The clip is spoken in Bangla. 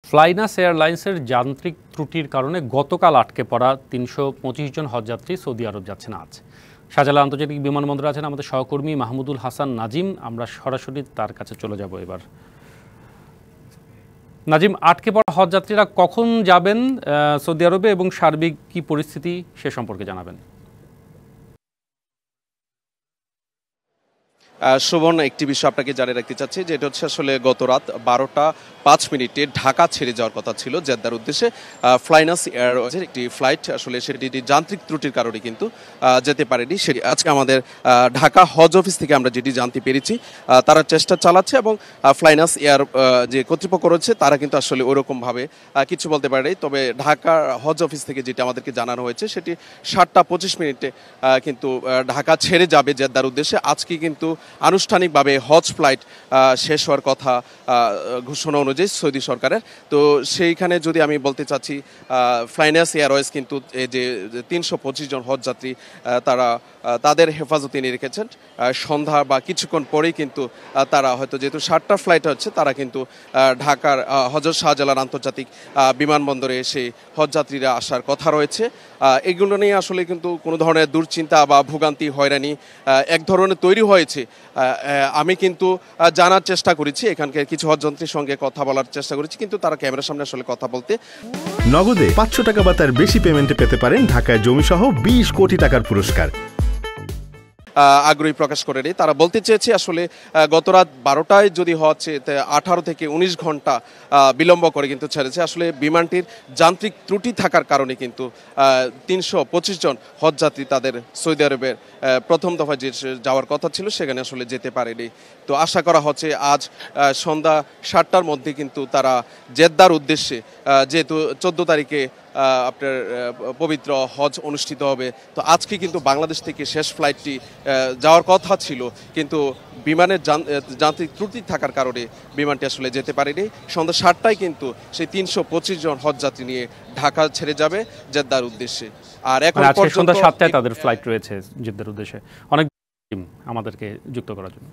ফ্লাইনাস এয়ারলাইন্সের যান্ত্রিক ত্রুটির কারণে গতকাল আটকে পড়া ৩২৫ জন হজযাত্রী সৌদি আরব যাচ্ছেন আজ। শাহজালাল আন্তর্জাতিক বিমানবন্দরে আছেন আমাদের সহকর্মী মাহমুদুল হাসান নাজিম। আমরা সরাসরি তার কাছে চলে যাব এবার। নাজিম, আটকে পড়া হজযাত্রীরা কখন যাবেন সৌদি আরবে এবং সার্বিক কি পরিস্থিতি সে সম্পর্কে জানাবেন। শোভন, একটি বিষয় আপনাকে জানিয়ে রাখতে চাচ্ছি যে এটা হচ্ছে আসলে গত রাত 12টা 5 মিনিটে ঢাকা ছেড়ে যাওয়ার কথা ছিল জেদ্দার উদ্দেশ্যে। ফ্লাইনাস এয়ারওয়েজের একটি ফ্লাইট আসলে সেটি যান্ত্রিক ত্রুটির কারণে কিন্তু যেতে পারেনি। সেটি আজকে আমাদের ঢাকা হজ অফিস থেকে আমরা যেটি জানতে পেরেছি, তারা চেষ্টা চালাচ্ছে এবং ফ্লাইনাস এয়ার যে কর্তৃপক্ষ রয়েছে তারা কিন্তু আসলে ওরকমভাবে কিছু বলতে পারেনি। তবে ঢাকা হজ অফিস থেকে যেটি আমাদেরকে জানানো হয়েছে সেটি 7টা 25 মিনিটে কিন্তু ঢাকা ছেড়ে যাবে জেদ্দার উদ্দেশ্যে। আজকে কিন্তু আনুষ্ঠানিকভাবে হজ ফ্লাইট শেষ হওয়ার কথা ঘোষণা অনুযায়ী সৌদি সরকারের। তো সেইখানে যদি আমি বলতে চাচ্ছি, ফ্লাইনাস এয়ারওয়েজ কিন্তু এই যে ৩২৫ জন হজ যাত্রী তারা তাদের হেফাজতে নিয়ে রেখেছেন। সন্ধ্যা বা কিছুক্ষণ পরেই কিন্তু তারা হয়তো যেহেতু 7টা ফ্লাইট হচ্ছে তারা কিন্তু ঢাকার হজরত শাহজালাল আন্তর্জাতিক বিমানবন্দরে এসে হজযাত্রীরা আসার কথা রয়েছে। এগুলো নিয়ে আসলে কিন্তু কোনো ধরনের দুশ্চিন্তা বা ভোগান্তি হয়রানি এক ধরনের তৈরি হয়েছে। আমি কিন্তু জানার চেষ্টা করেছি, এখানকার কিছু হজযাত্রীর সঙ্গে কথা বলার চেষ্টা করেছি, কিন্তু তারা ক্যামেরার সামনে আসলে কথা বলতে নগদে 500 টাকা বা তার বেশি পেমেন্টে পেতে পারেন ঢাকায় জমিসহ 20 কোটি টাকার পুরস্কার। আগ্রহী প্রকাশ করেনি। তারা বলতে চেয়েছে আসলে গত রাত 12টায় যদি হচ্ছে 18 থেকে 19 ঘন্টা বিলম্ব করে কিন্তু ছেড়েছে। আসলে বিমানটির যান্ত্রিক ত্রুটি থাকার কারণে কিন্তু ৩২৫ জন হজযাত্রী তাদের সৌদি আরবের প্রথম দফায় যে যাওয়ার কথা ছিল সেখানে আসলে যেতে পারেনি। তো আশা করা হচ্ছে আজ সন্ধ্যা 7টার মধ্যে কিন্তু তারা জেদ্দার উদ্দেশ্যে, যেহেতু 14 তারিখে আপনার পবিত্র হজ অনুষ্ঠিত হবে, তো আজকে কিন্তু বাংলাদেশ থেকে শেষ ফ্লাইটটি যাওয়ার কথা ছিল, কিন্তু বিমানের যান্ত্রিক ত্রুটি থাকার কারণে বিমানটি আসলে যেতে পারেনি। সন্ধ্যা 7টায় কিন্তু সেই ৩২৫ জন হজযাত্রী নিয়ে ঢাকা ছেড়ে যাবে জেদ্দার উদ্দেশ্যে। আর এখন সন্ধ্যা 7টায় তাদের ফ্লাইট রয়েছে জেদ্দার উদ্দেশ্যে। অনেক আমাদেরকে যুক্ত করার জন্য।